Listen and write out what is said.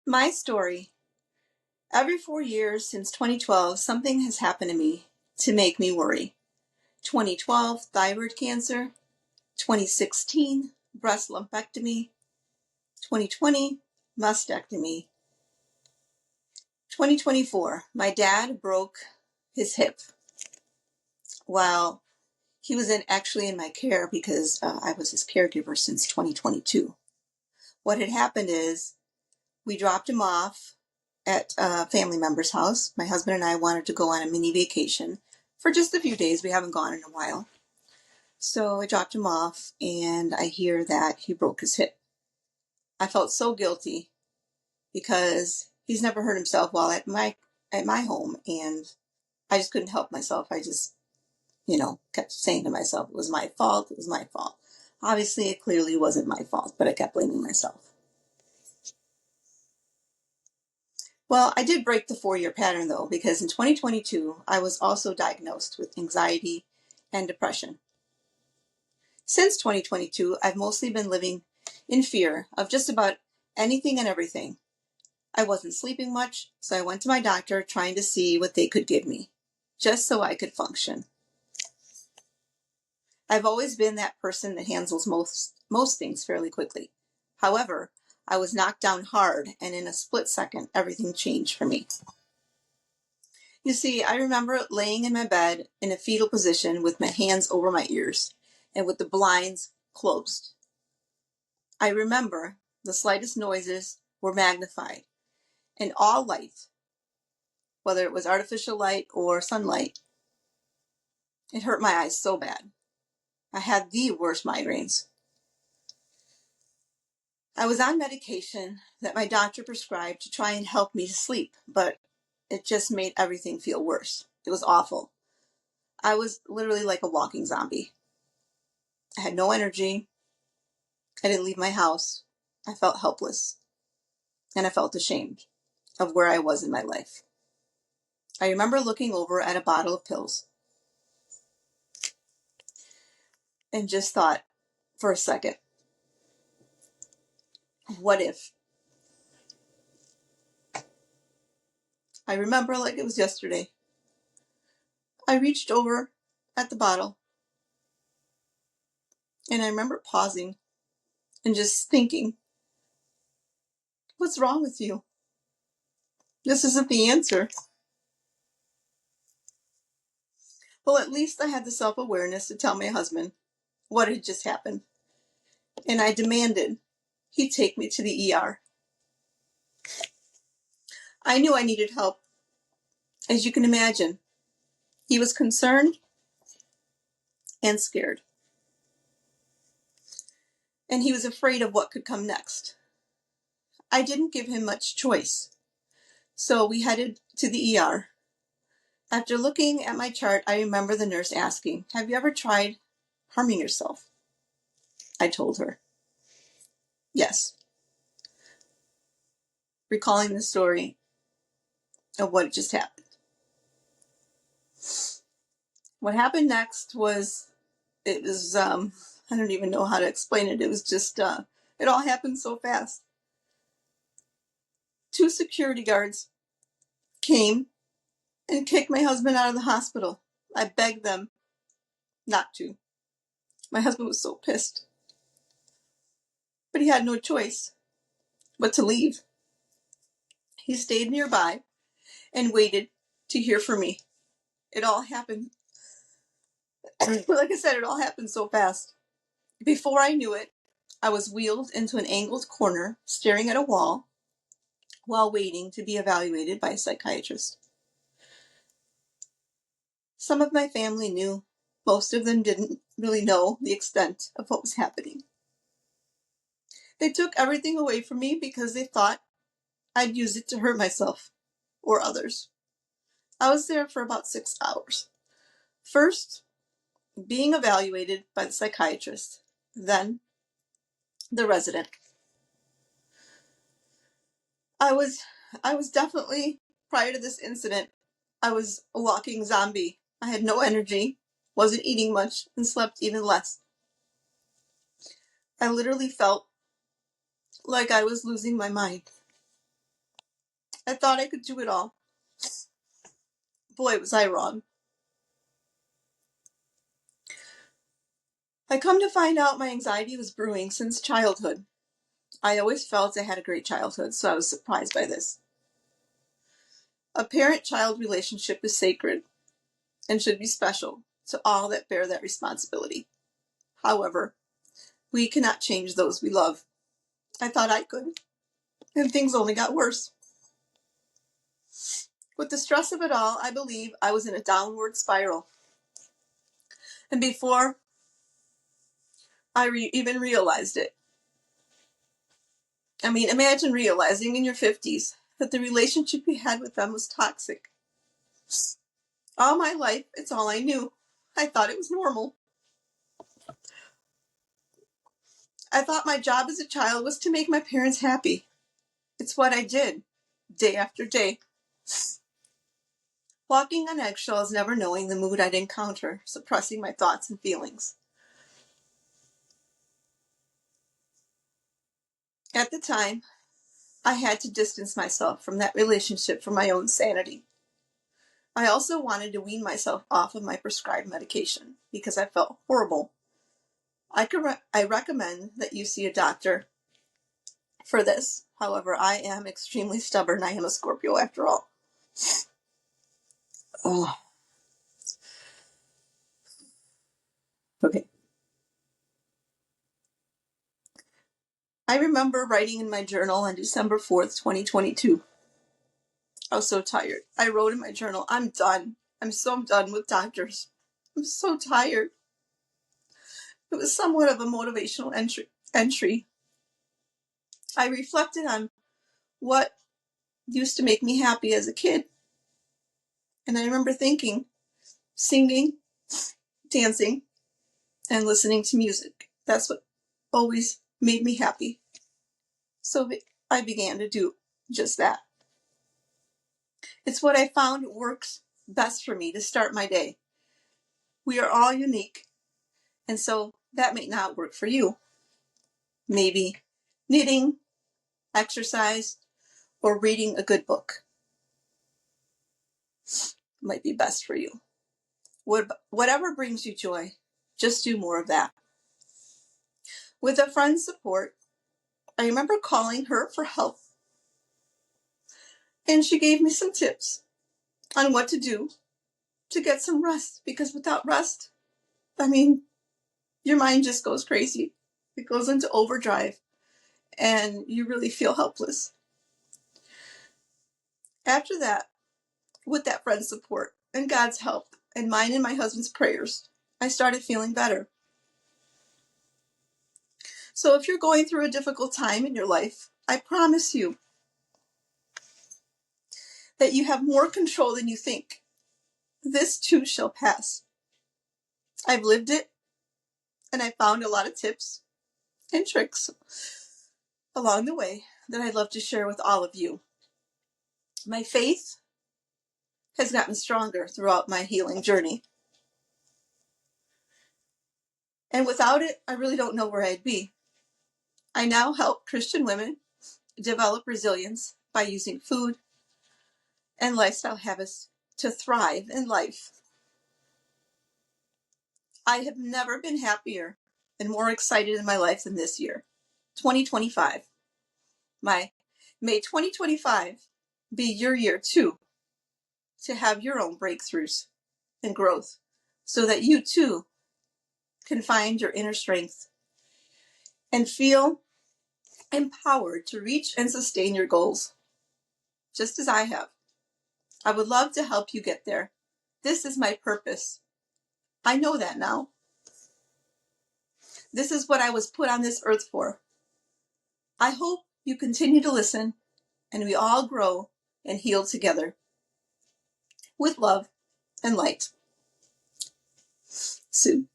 My story. Every 4 years since 2012, something has happened to me to make me worry. 2012, thyroid cancer. 2016, breast lumpectomy. 2020, mastectomy. 2024, my dad broke his hip while he was actually in my care because I was his caregiver since 2022. What had happened is we dropped him off at a family member's house. My husband and I wanted to go on a mini vacation for just a few days. We haven't gone in a while. So I dropped him off and I hear that he broke his hip. I felt so guilty because he's never hurt himself while at my home, and I just couldn't help myself. I just, kept saying to myself, it was my fault, it was my fault. Obviously, it clearly wasn't my fault, but I kept blaming myself. Well, I did break the 4-year pattern though, because in 2022, I was also diagnosed with anxiety and depression. Since 2022, I've mostly been living in fear of just about anything and everything. I wasn't sleeping much, so I went to my doctor trying to see what they could give me, just so I could function. I've always been that person that handles most things fairly quickly. However, I was knocked down hard, and in a split second, everything changed for me. You see, I remember laying in my bed in a fetal position with my hands over my ears and with the blinds closed. I remember the slightest noises were magnified, and all light, whether it was artificial light or sunlight, it hurt my eyes so bad. I had the worst migraines. I was on medication that my doctor prescribed to try and help me to sleep, but it just made everything feel worse. It was awful. I was literally like a walking zombie. I had no energy. I didn't leave my house. I felt helpless, and I felt ashamed of where I was in my life. I remember looking over at a bottle of pills and just thought for a second, what if? I remember like it was yesterday. I reached over at the bottle and I remember pausing and just thinking, what's wrong with you? This isn't the answer. Well, at least I had the self-awareness to tell my husband what had just happened. And I demanded he take me to the ER. I knew I needed help. As you can imagine, he was concerned and scared. And he was afraid of what could come next. I didn't give him much choice. So we headed to the ER. After looking at my chart, I remember the nurse asking, have you ever tried harming yourself? I told her, yes. Recalling the story of what just happened. What happened next was, I don't even know how to explain it. It was just, it all happened so fast. 2 security guards came and kicked my husband out of the hospital. I begged them not to. My husband was so pissed. But he had no choice but to leave. He stayed nearby and waited to hear from me. It all happened, like I said, it all happened so fast. Before I knew it, I was wheeled into an angled corner, staring at a wall, while waiting to be evaluated by a psychiatrist. Some of my family knew. Most of them didn't really know the extent of what was happening. They took everything away from me because they thought I'd use it to hurt myself or others. I was there for about 6 hours. First, being evaluated by the psychiatrist, then the resident. I was definitely, prior to this incident, I was a walking zombie. I had no energy, wasn't eating much, and slept even less. I literally felt like I was losing my mind. I thought I could do it all. Boy, was I wrong. I come to find out my anxiety was brewing since childhood. I always felt I had a great childhood, so I was surprised by this. A parent-child relationship is sacred and should be special to all that bear that responsibility. However, we cannot change those we love. I thought I could, and things only got worse. With the stress of it all, I believe I was in a downward spiral. And before I even realized it, imagine realizing in your 50s that the relationship you had with them was toxic. All my life, it's all I knew. I thought it was normal. I thought my job as a child was to make my parents happy. It's what I did, day after day. Walking on eggshells, never knowing the mood I'd encounter, suppressing my thoughts and feelings. At the time, I had to distance myself from that relationship for my own sanity. I also wanted to wean myself off of my prescribed medication because I felt horrible. I recommend that you see a doctor for this. However, I am extremely stubborn. I am a Scorpio after all. Oh. Okay. I remember writing in my journal on December 4th, 2022. I was so tired. I wrote in my journal, I'm done. I'm so done with doctors. I'm so tired. It was somewhat of a motivational entry. I reflected on what used to make me happy as a kid. And I remember thinking, singing, dancing, and listening to music. That's what always made me happy. So I began to do just that. It's what I found works best for me to start my day. We are all unique, and so that may not work for you. Maybe knitting, exercise, or reading a good book might be best for you. Whatever brings you joy, just do more of that. With a friend's support, I remember calling her for help, and she gave me some tips on what to do to get some rest, because without rest, your mind just goes crazy. It goes into overdrive, and you really feel helpless. After that, with that friend's support and God's help and mine and my husband's prayers, I started feeling better. So if you're going through a difficult time in your life, I promise you that you have more control than you think. This too shall pass. I've lived it, and I found a lot of tips and tricks along the way that I'd love to share with all of you. My faith has gotten stronger throughout my healing journey. And without it, I really don't know where I'd be. I now help Christian women develop resilience by using food and lifestyle habits to thrive in life. I have never been happier and more excited in my life than this year, 2025. May 2025 be your year too, to have your own breakthroughs and growth, so that you too can find your inner strength and feel empowered to reach and sustain your goals, just as I have. I would love to help you get there. This is my purpose. I know that now. This is what I was put on this earth for. I hope you continue to listen and we all grow and heal together with love and light. Sue.